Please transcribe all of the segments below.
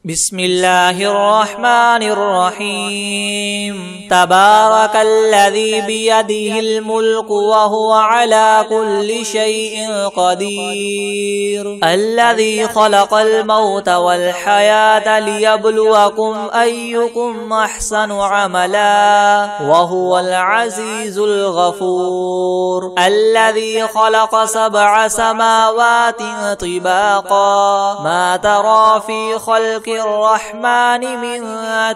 بسم الله الرحمن الرحيم تبارك الذي بيده الملك وهو على كل شيء قدير الذي خلق الموت والحياة ليبلوكم أيكم أحسن عملا وهو العزيز الغفور الذي خلق 7 سماوات طباقا ما ترى في خلق الرحمن من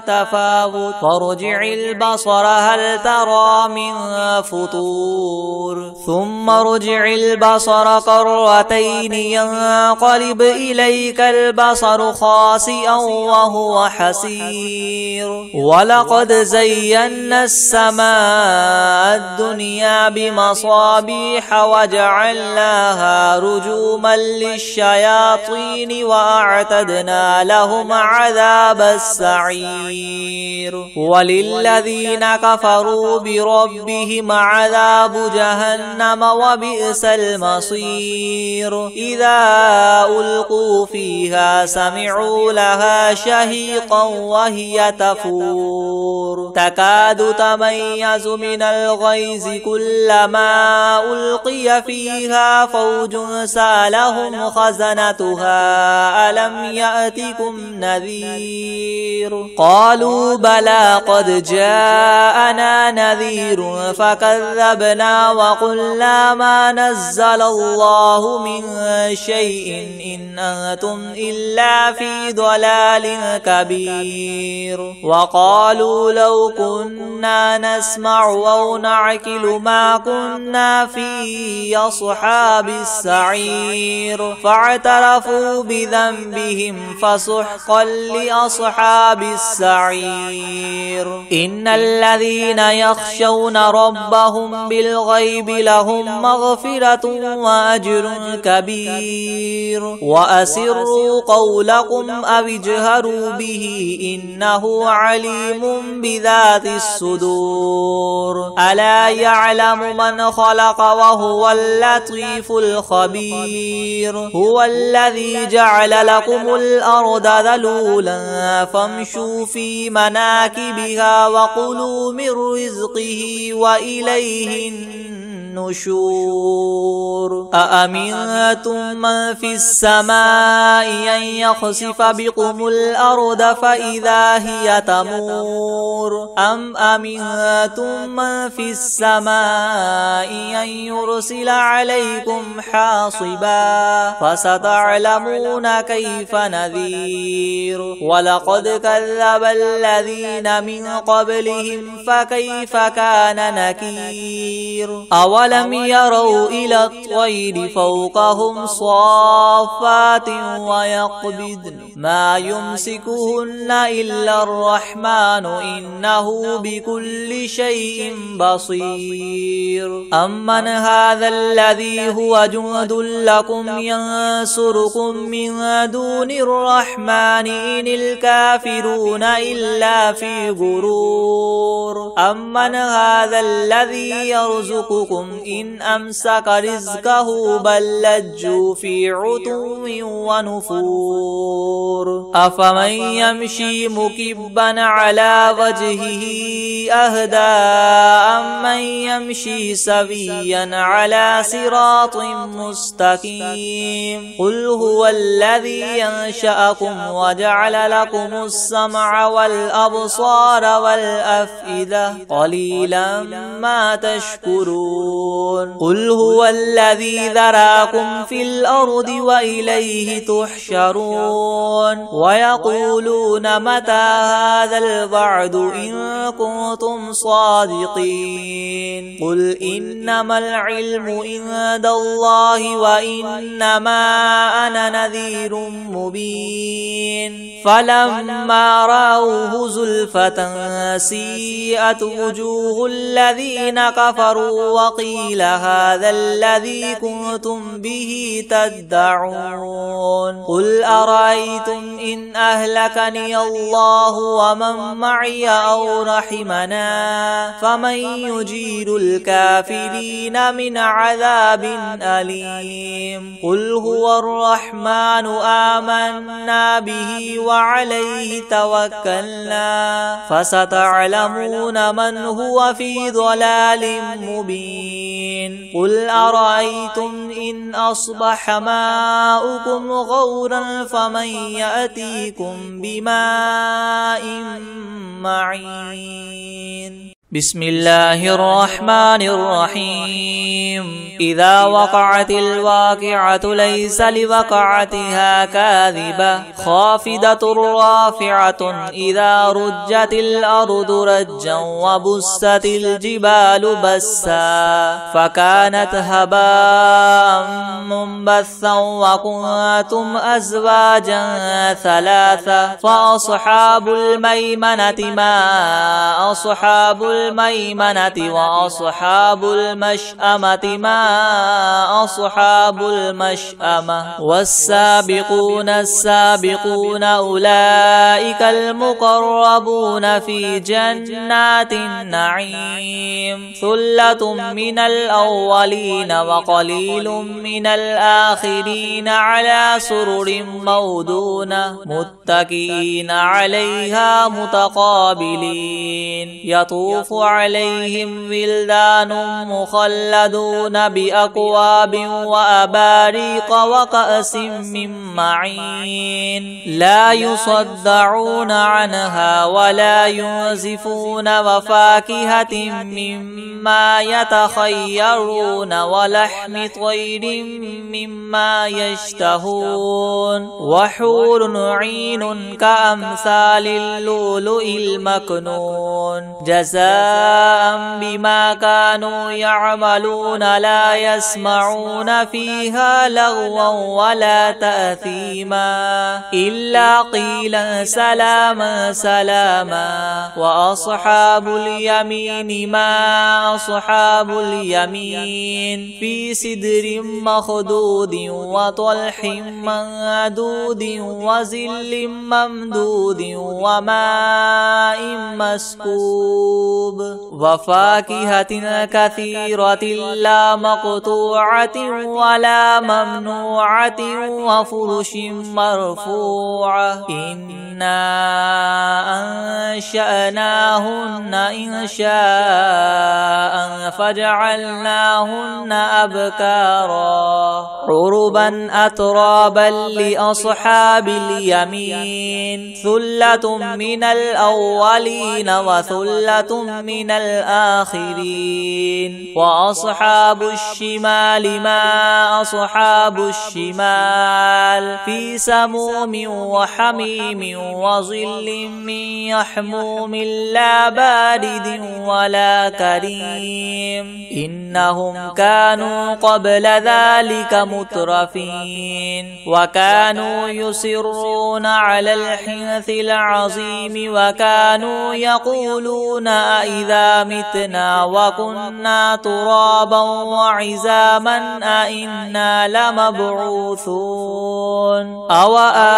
تفاوت فارجع البصر هل ترى من فطور ثم ارجع البصر كرتين ينقلب إليك البصر خاسئا وهو حسير ولقد زينا السماء الدنيا بمصابيح وجعلناها رجوما للشياطين وأعتدنا لهم عذاب السعير وللذين كفروا بربهم عذاب جهنم وبئس المصير إذا ألقوا فيها سمعوا لها شهيقا وهي تفور تكاد تميز من الغيظ كلما ألقي فيها فوج سالهم خزنتها ألم يأتكم نذير قالوا بلى قد جاءنا نذير فكذبنا وقلنا ما نزل الله من شيء إن أنتم إلا في ضلال كبير وقالوا لو كنا نسمع أو نعقل ما كنا في أصحاب السعير فاعترفوا بذنبهم فسحقا لأصحاب السعير إن الذين يخشون ربهم بالغيب لهم مغفرة وأجر كبير وأسروا قولكم أو اجهروا به إنه عليم بذات الصدور ألا يعلم من خلق وهو اللطيف الخبير هو الذي جعل لكم الأرض ذلولا فامشوا في مناكبها وكلوا من رزقه وإليه النشور أأمنتم من في السماء أن يخسف بكم الأرض فإذا هي تمور أم أمنتم من في السماء أن يرسل عليكم حاصبا فستعلمون كيف نذير ولقد كذب الذين من قبلهم فكيف كان نكير أولم يروا إلى الطير فوقهم صافات ويقبضن ما يمسكهن إلا الرحمن إنه بكل شيء بصير أمن هذا الذي هو جند لكم ينصركم من دون الرحمن إن الكافرون إلا في غرور أمن هذا الذي يرزقكم إن أمسك رزقه بل لجوا في عتو ونفور أفمن يمشي مكبا على وجهه أهدى أمن يمشي سويا على صراط مستقيم قل هو الذي ينشأكم وجعل لكم السمع والأبصار والأفئدة قليلا ما تشكرون قل هو الذي ذراكم في الأرض وإليه تحشرون ويقولون متى هذا الوعد إن كنتم صادقين قل إنما العلم عند الله وإنما أنا نذير مبين فلما رأوه زلفة سيئت وجوه الذين كفروا وقيل هذا الذي كنتم به تدعون قل أرأيتم إن أهلكني الله ومن معي أو رحمنا فمن يجير الكافرين من عذاب أليم قل هو الرحمن آمنا به وعليه توكلنا فستعلمون من هو في ضلال مبين قل أرأيتم إن أصبح ماؤكم غورا فمن يأتيكم بماء معين بسم الله الرحمن الرحيم إذا وقعت الواقعة ليس لوقعتها كاذبة خافضة رافعة إذا رجت الأرض رجا وبست الجبال بسا فكانت هباء منبثا وكنتم أزواجا ثلاثة فأصحاب الميمنة ما أصحاب الميمنة وأصحاب المشأمة ما أصحاب المشأمة والسابقون السابقون أولئك المقربون في جنات النعيم ثلة من الأولين وقليل من الآخرين على سرر مودونة متكئين عليها متقابلين يطوف عليهم ولدان مخلدون بأكواب وأباريق وكأس من معين لا يصدعون عنها ولا ينزفون وفاكهة مما يتخيرون ولحم طير مما يشتهون وحور عين كأمثال اللؤلؤ المكنون جزاء بما كانوا يعملون لا يسمعون فيها لغوا ولا تأثيما إلا قيلا سلاما سلاما وأصحاب اليمين ما أصحاب اليمين في سدر مخدود وطلح منضود وظل ممدود وماء مسكوب وفاكهة كثيرة لا مقطوعة ولا ممنوعة وفرش مرفوعة إنا أنشأناهن إنشاء فجعلناهن أبكارا عربا أترابا لأصحاب اليمين ثلة من الأولين وثلة من الآخرين وأصحاب الشمال ما أصحاب الشمال في سموم وحميم وظل من يحموم لا بارد ولا كريم إنهم كانوا قبل ذلك مترفين وكانوا يصرون على الحنث العظيم وكانوا يقولون أئذا متنا وكنا ترابا وعزاما أئنا لمبعوثون أو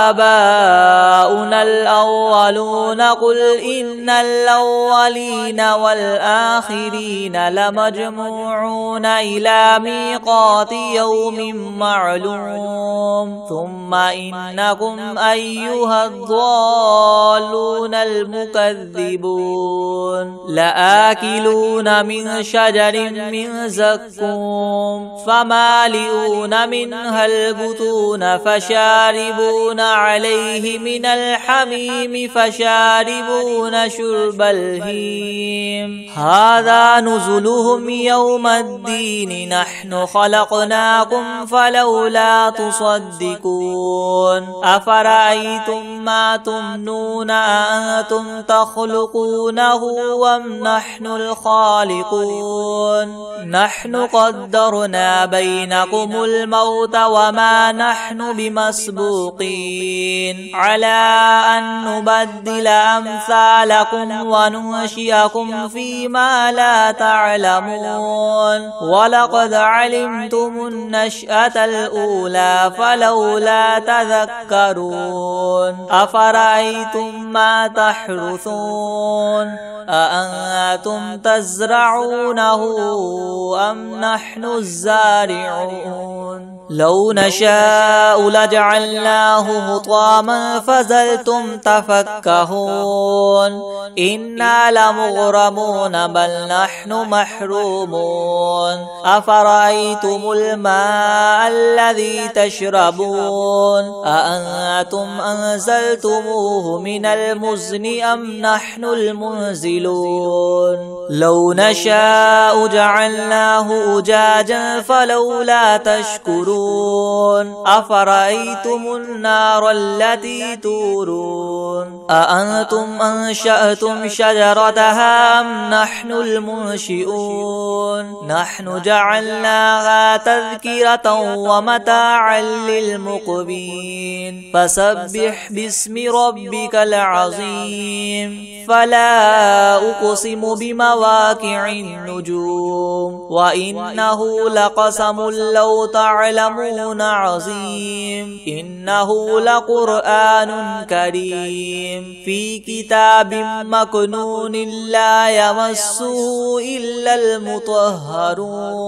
آباؤنا الأولون قل إن الأولين والآخرين لمجموعون إلى ميقات يوم معلوم ثم إنكم أيها الضالون المكذبون لآكلون من شجر من زقوم فمالئون منها البطون فشاربون عليه من الحميم فشاربون شرب الهيم هذا نزلهم يوم الدين نحن خلقناكم فلولا تصدقون أفرأيتم ما تمنون أأنتم تخلقونه أم نحن الخالقون نحن قدرنا بينكم الموت وما نحن بمسبوقين على أن نبدل أمثالكم وننشئكم فيما لا تعلمون ولقد علمتم النشأة الأولى فلولا تذكرون أفرأيتم ما تحرثون أأنتم تزرعونه أم نحن الزارعون لو نشاء لجعلناه حطاما فظلتم تفكهون إنا لمغرمون بل نحن محرومون أفرأيتم الماء الذي تشربون أأنتم أنزلتموه من المزن أم نحن المنزلون لو نشاء جعلناه أجاجا فلولا تشكرون أفرأيتم النار التي تورون أأنتم أنشأتم شجرتها أم نحن المنشئون نحن جعلناها تذكرة ومتاعا للمقوين فسبح باسم ربك العظيم فلا أقسم بمواقع النجوم وإنه لقسم لو تعلمون عظيم إنه لقرآن كريم في كتاب مكنون لا يمسه إلا المطهرون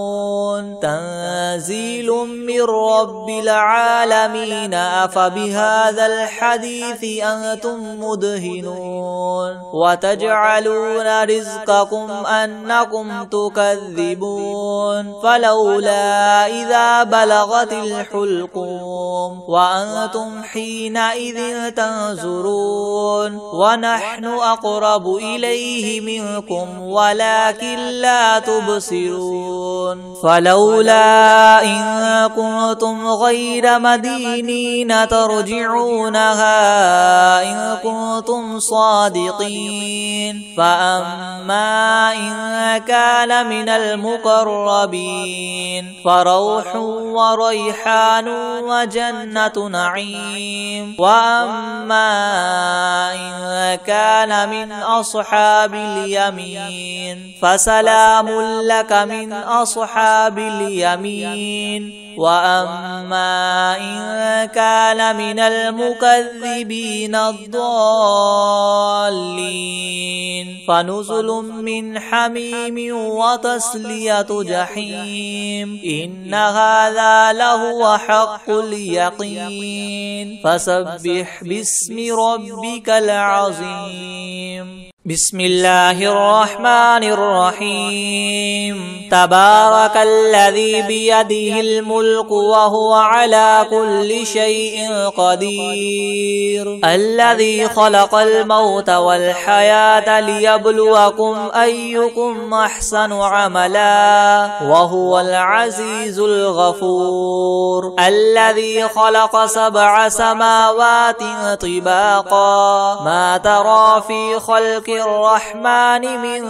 تنزيل من رب العالمين أفبهذا الحديث أنتم مدهنون وتجعلون رزقكم أنكم تكذبون فلولا إذا بلغت الحلقوم وأنتم حينئذ تنظرون ونحن أقرب إليه منكم ولكن لا تبصرون فلولا إن كنتم غير مدينين ترجعونها إن كنتم صادقين فأما إن كان من المقربين فروح وريحان وجنة نعيم وأما إن كان من أصحاب اليمين فسلام لك من أصحاب اليمين وأما إن كان من المكذبين الضالين فنزل من حميم وتصلية جحيم إن هذا لهو حق اليقين فسبح باسم ربك العظيم بسم الله الرحمن الرحيم تبارك الذي بيده الملك وهو على كل شيء قدير الذي خلق الموت والحياة ليبلوكم أيكم أحسن عملا وهو العزيز الغفور الذي خلق 7 سماوات طباقا ما ترى في خلق الرحمن من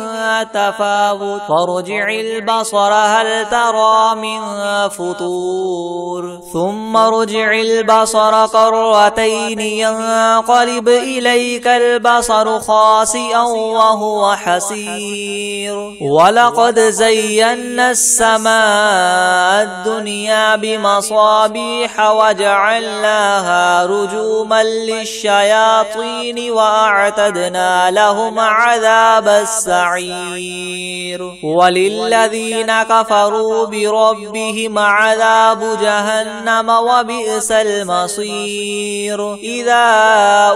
تفاوت فارجع البصر هل ترى من فطور ثم ارجع البصر كرتين ينقلب إليك البصر خاسئا وهو حسير ولقد زينا السماء الدنيا بمصابيح وجعلناها رجوما للشياطين وأعتدنا لهم عذاب السعير وللذين كفروا بربهم عذاب جهنم وبئس المصير إذا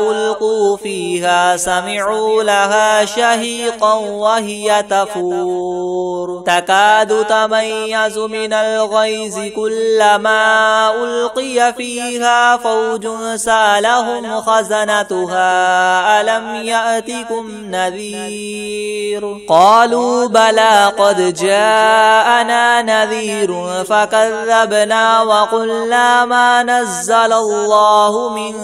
ألقوا فيها سمعوا لها شهيقا وهي تفور تكاد تميز من الغيظ كلما ألقي فيها فوج سالهم خزنتها ألم يأتكم نذير قالوا بلى قد جاءنا نذير فكذبنا وقلنا ما نزل الله من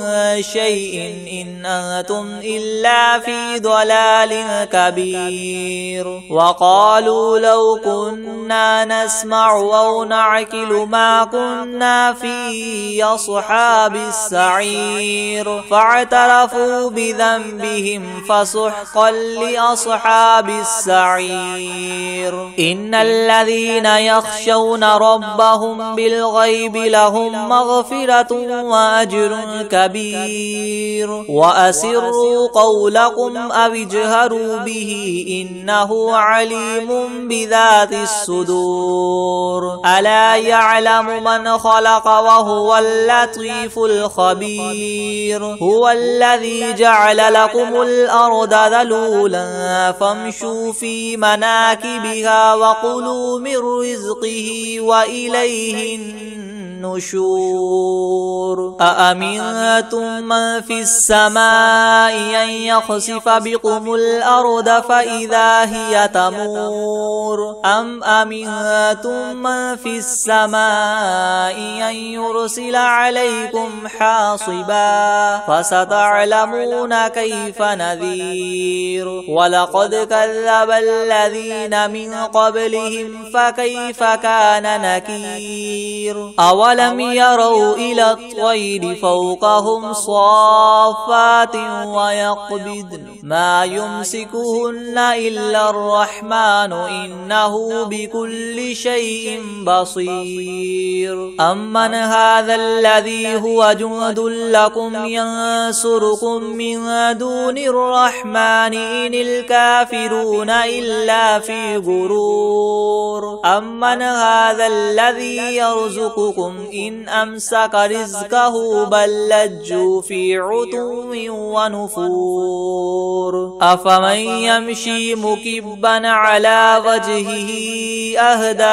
شيء إن أنتم إلا في ضلال كبير وقالوا لو كنا نسمع أو نعقل ما كنا في أصحاب السعير فاعترفوا بذنبهم فسحقا حقا لأصحاب السعير إن الذين يخشون ربهم بالغيب لهم مغفرة وأجر كبير وأسروا قولكم أو اجهروا به إنه عليم بذات الصدور ألا يعلم من خلق وهو اللطيف الخبير هو الذي جعل لكم الأرض ذلولا فامشوا في مناكبها وكلوا من رزقه وإليه النشور أأمنتم من في السماء أن يخسف بكم الأرض فإذا هي تمور أم أمنتم من في السماء أن يرسل عليكم حاصبا فستعلمون كيف نذير ولقد كذب الذين من قبلهم فكيف كان نكير أولم يروا إلى الطير فوقهم صافات ويقبضن ما يمسكهن إلا الرحمن إنه بكل شيء بصير أمن هذا الذي هو جند لكم ينصركم من دون الرحمن إن الكافرون إلا في غرور أمن هذا الذي يرزقكم إن أمسك رزقه بل لجوا في عتو ونفور أفمن يمشي مكبا على وجهه أهدى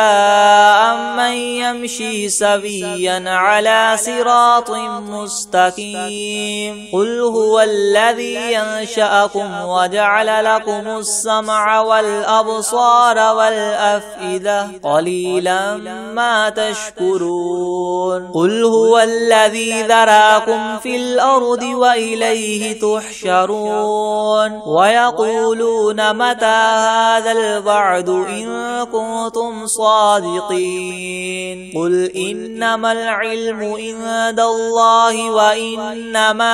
أمن يمشي سويا على صراط مستقيم قل هو الذي ينشأكم وجعل لكم السمع والأبصار والأفئدة قليلا ما تشكرون قل هو الذي ذراكم في الأرض وإليه تحشرون ويقولون متى هذا الوعد إن كنتم صادقين قل إنما العلم عند الله وإنما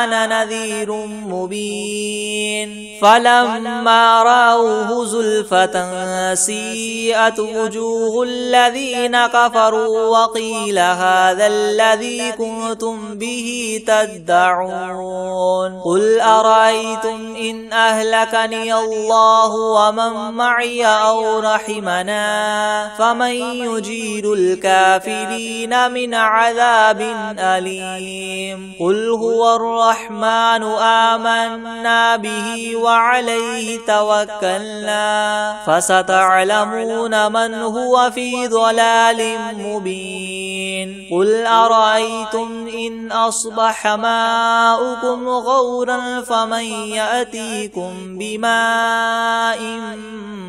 أنا نذير مبين فلما رأوه زلفة سيئت وجوه الذين كفروا وقيل هذا الذي كنتم به تدعون قل أرأيتم إن أهلكني الله ومن معي أو رحمنا فمن يجير الكافرين من عذاب أليم قل هو الرحمن آمنا به وعليه توكلنا فستعلمون من هو في ضلال مبين قل أرأيتم إن أصبح ماؤكم غورا فمن يأتيكم بماء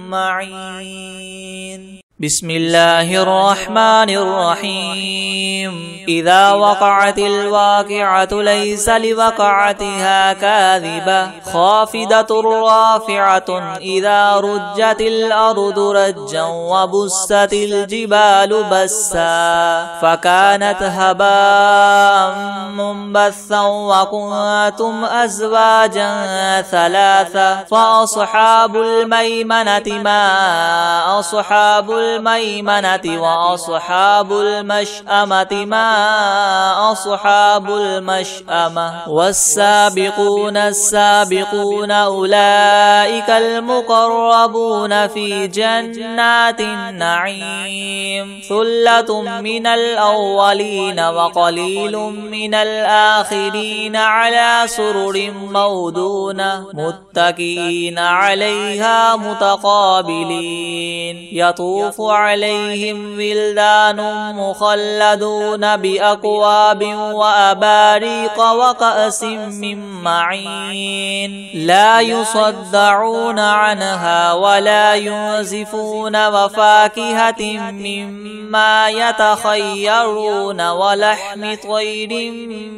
معين بسم الله الرحمن الرحيم إذا وقعت الواقعة ليس لوقعتها كاذبة خافضة رافعة إذا رجت الأرض رجا وبست الجبال بسا فكانت هباء منبثا وكنتم أزواجا ثلاثة فأصحاب الميمنة ما أصحاب الميمنة وأصحاب المشأمة ما أصحاب المشأمة والسابقون السابقون أولئك المقربون في جنات النعيم ثلة من الأولين وقليل من الآخرين على سرر مودونة متكئين عليها متقابلين يطوف عليهم ولدان مخلدون بأكواب وأباريق وكأس من معين لا يصدعون عنها ولا ينزفون وفاكهة مما يتخيرون ولحم طير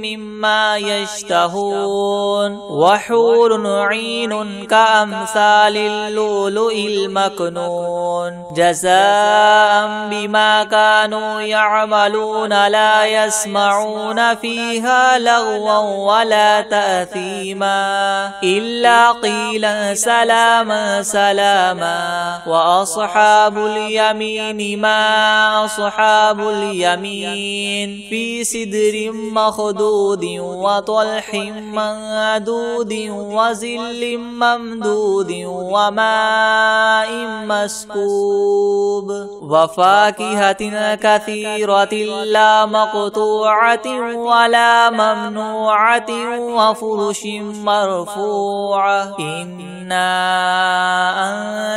مما يشتهون وحور عين كأمثال اللؤلؤ المكنون جزاء جزاء بما كانوا يعملون لا يسمعون فيها لغوا ولا تأثيما إلا قيلا سلاما سلاما وأصحاب اليمين ما أصحاب اليمين في سدر مخدود وطلح منضود وظل ممدود وماء مسكوب وفاكهة كثيرة لا مقطوعة ولا ممنوعة وفرش مرفوعة إنا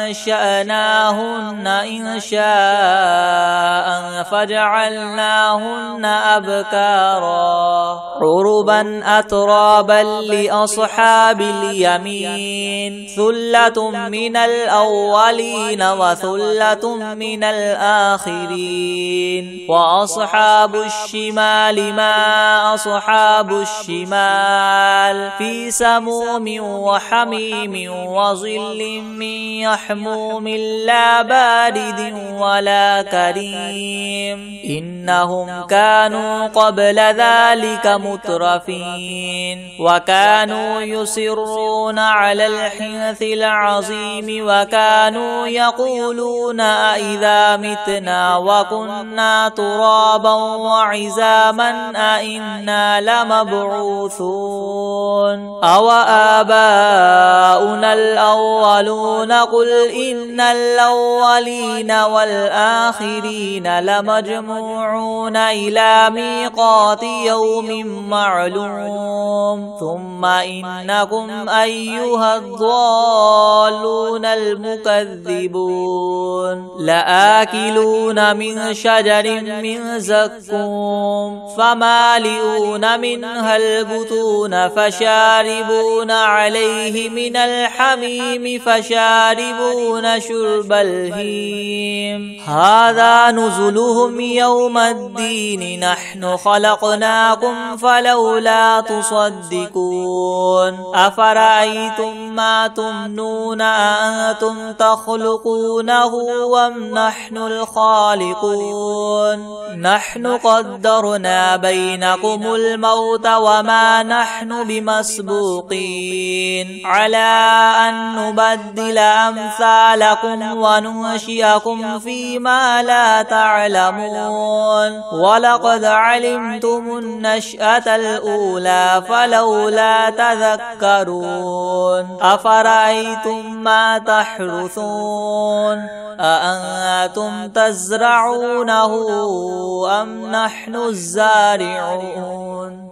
أنشأناهن إنشاء فجعلناهن أبكارا عربا أترابا لأصحاب اليمين ثلة من الأولين وثلة من الآخرين وأصحاب الشمال ما أصحاب الشمال في سموم وحميم وظل من يحموم لا بارد ولا كريم إنهم كانوا قبل ذلك مترفين وكانوا يصرون على الحنث العظيم وكانوا يقولون أئذا متنا وكنا ترابا وعزاما أئنا لمبعوثون أو آباؤنا الأولون قل إن الأولين والآخرين لمجموعون إلى ميقات يوم معلوم ثم إنكم أيها الضالون المكذبون لآكلون من شجر من زقوم فمالئون منها البطون فشاربون عليه من الحميم فشاربون شرب الهيم هذا نزلهم يوم الدين نحن خلقناكم فلولا تصدقون أفرأيتم ما تمنون أأنتم تخلقونه أم نحن الخالقون نحن قدرنا بينكم الموت وما نحن بمسبوقين على أن نبدل أمثالكم وننشئكم فيما لا تعلمون ولقد علمتم النشأة الأولى فلولا تذكرون أفرأيتم ما تحرثون أأنتم تزرعونه أم نحن الزارعون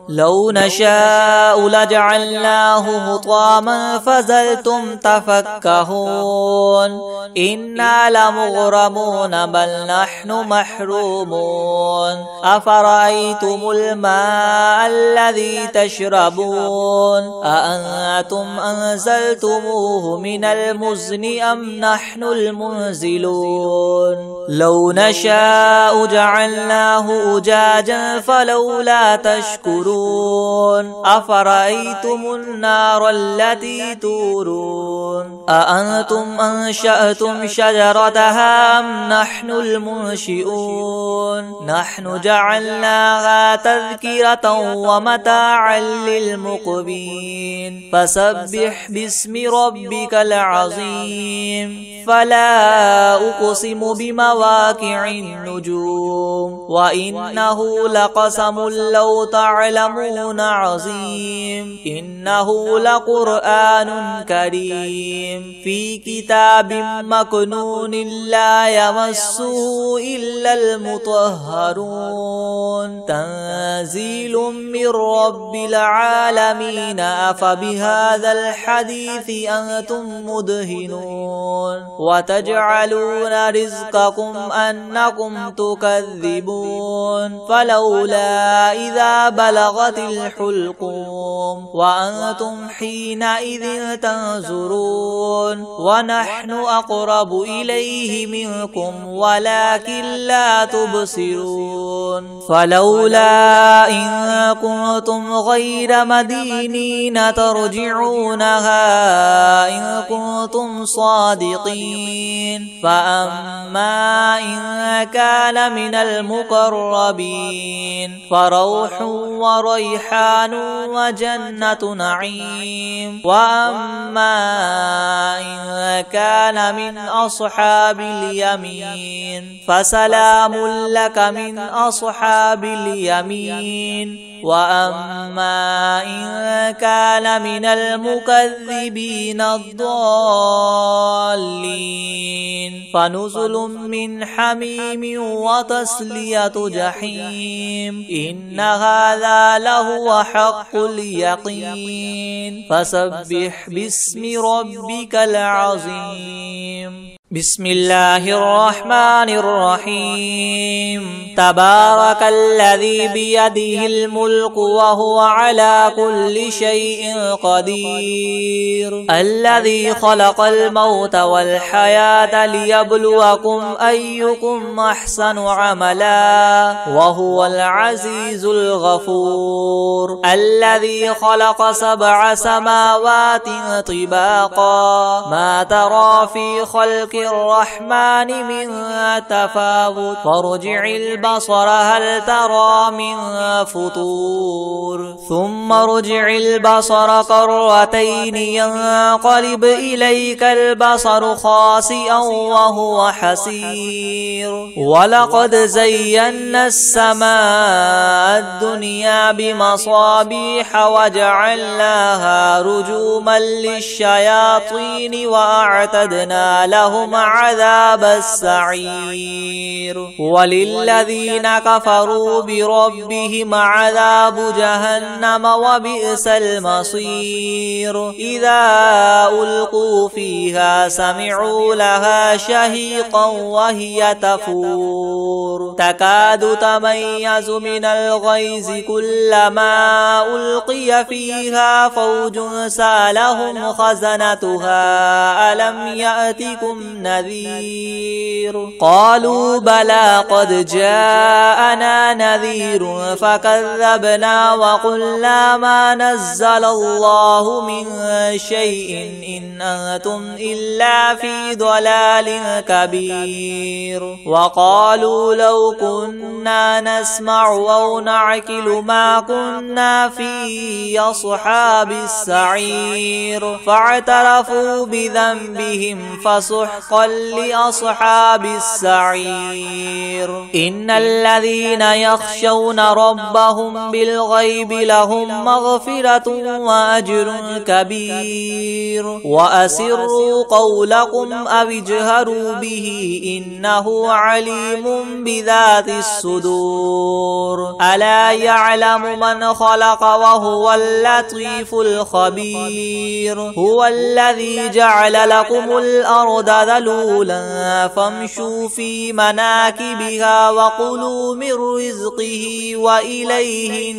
لو نشاء لجعلناه حطاما فظلتم تفكهون إنا لمغرمون بل نحن محرومون أفرأيتم الماء الذي تشربون أأنتم أنزلتموه من المزن أم نحن المنزلون لو نشاء جعلناه أجاجا فلولا تشكرون أفرأيتم النار التي تورون أأنتم أنشأتم شجرتها أم نحن المنشئون نحن جعلناها تذكرة ومتاعا للمقوين فسبح باسم ربك العظيم فلا أقسم بمواقع النجوم وإنه لقسم لو تعلمون عظيم إنه لقرآن كريم في كتاب مكنون لا يمسه إلا المطهرون تنزيل من رب العالمين أفبهذا الحديث أنتم مدهنون وتجعلون رزقكم أنكم تكذبون فلولا إذا بلغ بلغت الحلقوم وأنتم حينئذ تنظرون ونحن أقرب إليه منكم ولكن لا تبصرون فلولا إن كنتم غير مدينين ترجعونها إن كنتم صادقين فأما إن كان من المقربين فروح وريحان وجنة نعيم وأما إن كان من أصحاب اليمين فسلام لك من أصحاب اليمين وأما إن كان من المكذبين الضالين فنزل من حميم وتصلية جحيم إن هذا لهو حق اليقين فسبح باسم ربك العظيم بسم الله الرحمن الرحيم تبارك الذي بيده الملك وهو على كل شيء قدير الذي خلق الموت والحياة ليبلوكم أيكم أحسن عملا وهو العزيز الغفور الذي خلق 7 سماوات طباقا ما ترى في خلق الرحمن من تفاوت فارجع البصر هل ترى من فطور ثم ارجع البصر كرتين ينقلب إليك البصر خاسئا وهو حسير ولقد زينا السماء الدنيا بمصابيح وجعلناها رجوما للشياطين وأعتدنا لهم عذاب السعير وللذين كفروا بربهم عذاب جهنم وبئس المصير إذا ألقوا فيها سمعوا لها شهيقا وهي تفور تكاد تميز من الغيظ كلما ألقي فيها فوج سألهم خزنتها ألم يأتكم نذير قالوا بلى قد جاءنا نذير فكذبنا وقلنا ما نزل الله من شيء إن أنتم إلا في ضلال كبير وقالوا لو كنا نسمع أو نعقل ما كنا في أصحاب السعير فاعترفوا بذنبهم فسحقا لأصحاب السعير إن الذين يخشون ربهم بالغيب لهم مغفرة وأجر كبير وأسروا قولكم أو اجهروا به إنه عليم بذات الصدور ألا يعلم من خلق وهو اللطيف الخبير هو الذي جعل لكم الأرض ذلولا فامشوا في مناكبها وكلوا من رزقه وإليه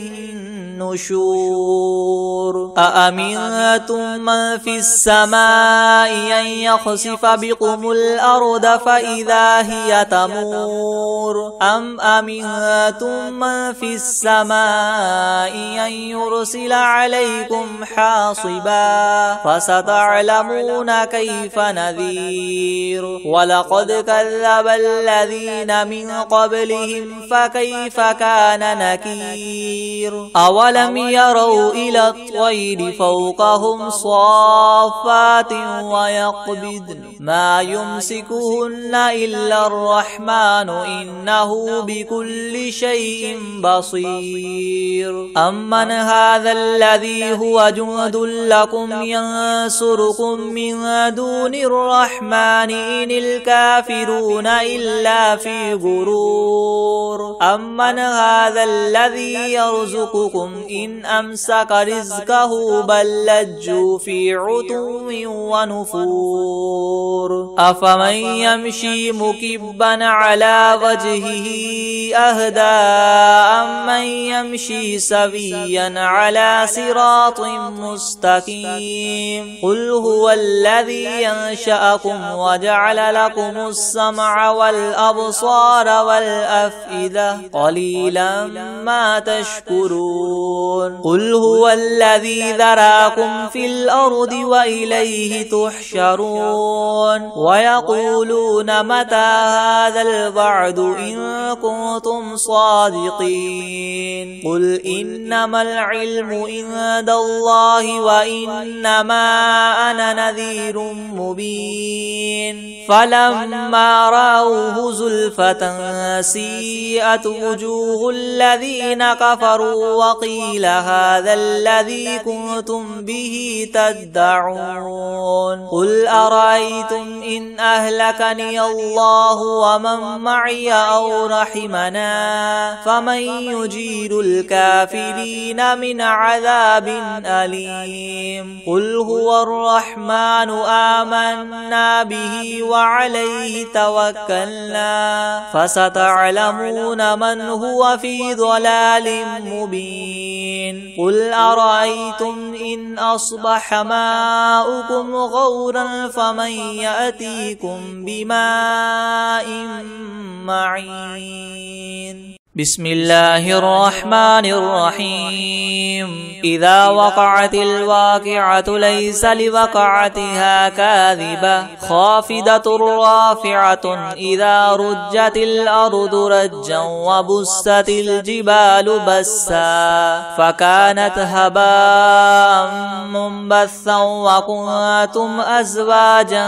النشور أأمنتم من في السماء أن يخسف بكم الأرض فإذا هي تمور أم أمنتم من في السماء أن يرسل عليكم حاصبا فستعلمون كيف نذير ولقد كذب الذين من قبلهم فكيف كان نكير أولم يروا إلى الطير فوقهم صافات ويقبضن ما يمسكهن إلا الرحمن إنه بكل شيء بصير أمن هذا الذي هو جند لكم ينصركم من دون الرحمن إن الكافرون إلا في غرور أمن هذا الذي يرزقكم إن أمسك رزقه بل لجوا في عتو ونفور أفمن يمشي مكبا على وجهه أهدى أمن يمشي سويا على صراط مستقيم قل هو الذي ينشأكم وجعل لكم السمع والأبصار والأفئدة قليلا ما تشكرون قل هو الذي ذراكم في الأرض وإليه تحشرون ويقولون متى هذا الوعد إن كنتم صادقين قل إنما العلم عند الله وإنما أنا نذير مبين فلما رأوه زلفة سيئت وجوه الذين كفروا وقيل هذا الذي كنتم به تدعون قل أرأيتم إن أهلكني الله ومن معي أو رحمنا فمن يجير الكافرين من عذاب أليم قل هو الرحمن آمنا به وعليه توكلنا فستعلمون من هو في ضلال مبين قل أرأيتم إن أصبح ماؤكم غورا فمن يأتيكم بماء معين بسم الله الرحمن الرحيم إذا وقعت الواقعة ليس لوقعتها كاذبة خافضة رافعة إذا رجت الأرض رجا وبست الجبال بسا فكانت هباء منبثا وكنتم أزواجا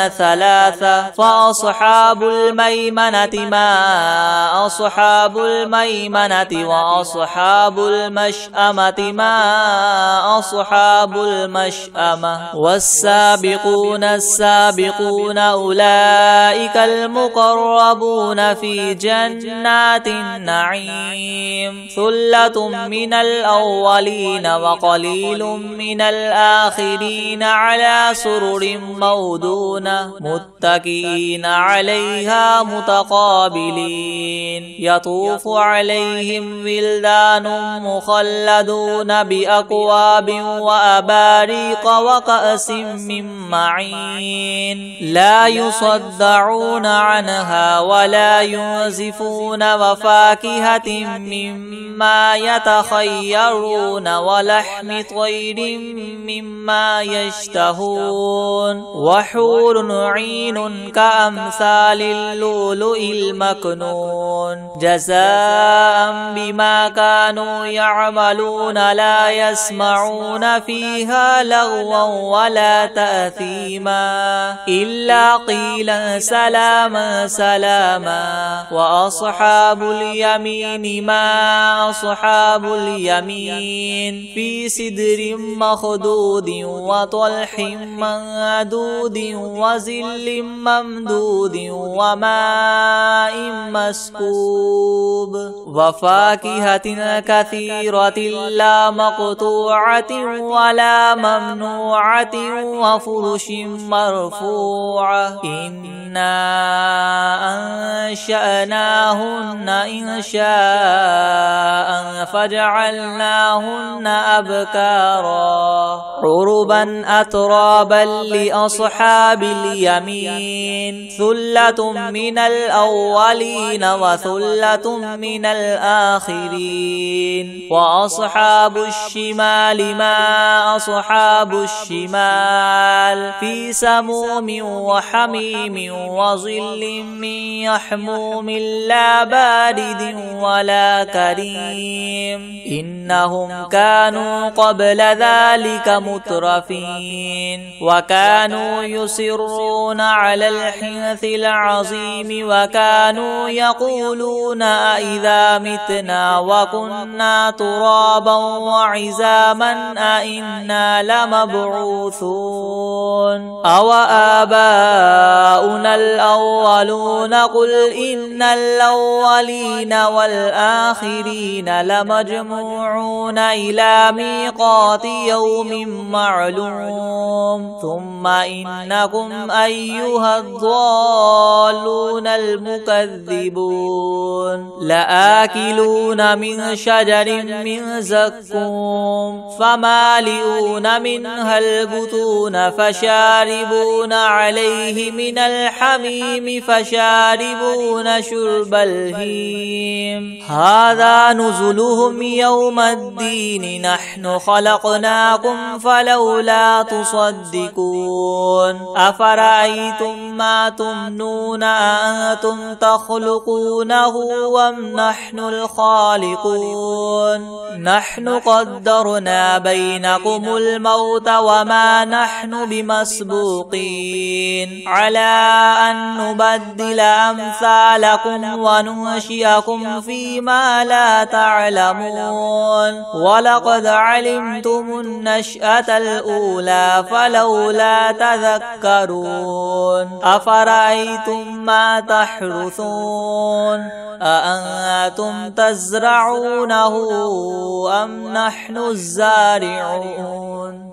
ثلاثة فأصحاب الميمنة ما أصحاب الميمنة وأصحاب المشأمة ما أصحاب المشأمة والسابقون السابقون أولئك المقربون في جنات النعيم ثلة من الأولين وقليل من الآخرين على سرر مودونة متكئين عليها متقابلين يطوف عليهم ولدان مخلدون بأكواب وأباريق وكأس من معين لا يصدعون عنها ولا ينزفون وفاكهة مما يتخيرون ولحم طير مما يشتهون وحور عين كأمثال اللؤلؤ المكنون جزاء بما كانوا يعملون لا يسمعون فيها لغوا ولا تأثيما إلا قيلا سلاما سلاما وأصحاب اليمين ما أصحاب اليمين في سدر مخدود وطلح منضود وظل ممدود وماء مسكوب وفاكهة كثيرة لا مقطوعة ولا ممنوعة وفرش مرفوعة إنا أنشأناهن إنشاء فجعلناهن أبكارا عربا أترابا لأصحاب اليمين ثلة من الأولين وثلة من الآخرين وأصحاب الشمال ما أصحاب الشمال في سموم وحميم وظل من يحموم لا بارد ولا كريم إنهم كانوا قبل ذلك مترفين وكانوا يصرون على الحنث العظيم وكانوا يقولون إذا متنا وكنا ترابا وعظاما أئنا لمبعوثون أو آباؤنا الأولون قل إن الأولين والآخرين لمجموعون إلى ميقات يوم معلوم ثم إنكم أيها الضالون المكذبون لآكلون من شجر من زقوم فمالئون منها البطون فشاربون عليه من الحميم فشاربون شرب الهيم هذا نزلهم يوم الدين نحن خلقناكم فلولا تصدقون أفرأيتم ما تمنون أأنتم تخلقونه أم نحن الخالقون نحن قدرنا بينكم الموت وما نحن بمسبوقين على أن نبدل أمثالكم وننشئكم فيما لا تعلمون ولقد علمتم النشأة الأولى فلولا تذكرون أفرأيتم ما تحرثون أأنتم تزرعونه أم نحن الزارعون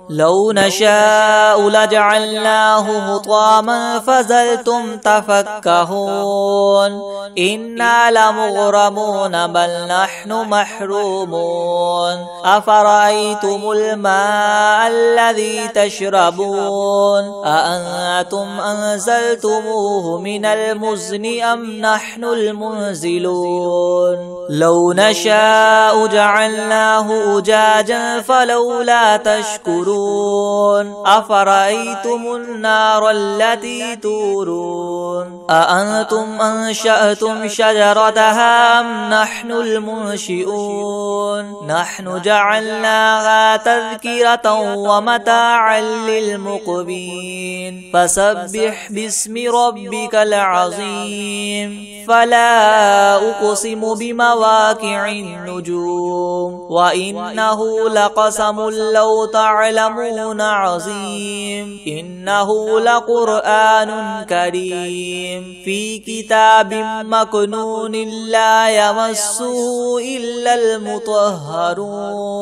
لو نشاء لجعلناه حطاما فظلتم تفكهون إنا لمغرمون بل نحن محرومون أفرأيتم الماء الذي تشربون أأنتم أنزلتموه من المزن أم نحن المنزلون لو نشاء جعلناه أجاجا فلولا تشكرون أفرأيتم النار التي تورون أأنتم أنشأتم شجرتها أم نحن المنشئون نحن جعلناها تذكرة ومتاعا للمقبين فسبح باسم ربك العظيم فلا أقسم بمواقع النجوم وإنه لقسم لو تعلمون عظيم إنه لقرآن كريم في كتاب مكنون لا يمسه إلا المطهرون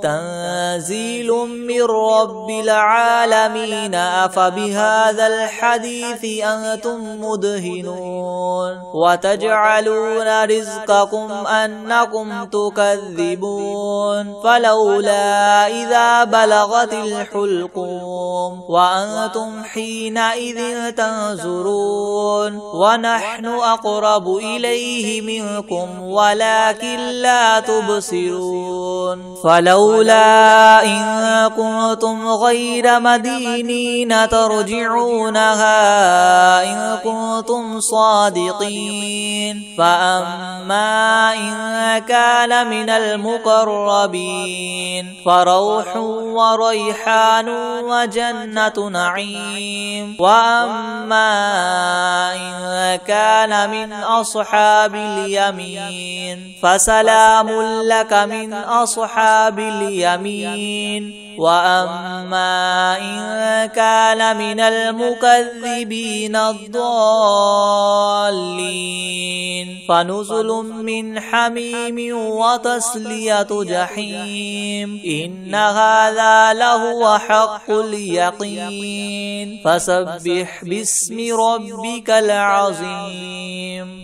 تنزيل من رب العالمين أفبهذا الحديث أنتم مدهنون وتجعلون رزقكم أنكم تكذبون فلولا إذا بلغت الحلقوم وأنتم حينئذ تنظرون ونحن أقرب إليه منكم ولكن لا تبصرون فلولا إن كنتم غير مدينين ترجعونها إن كنتم صادقين فأما إن كان من المقربين فروح وريحان وجنة نعيم وأما إن كان من أصحاب اليمين فسلام لك من أصحاب اليمين وأما إن كان من المكذبين الضالين فنزل من حميم وتصلية جحيم إن هذا لهو حق اليقين فسبح باسم ربك العظيم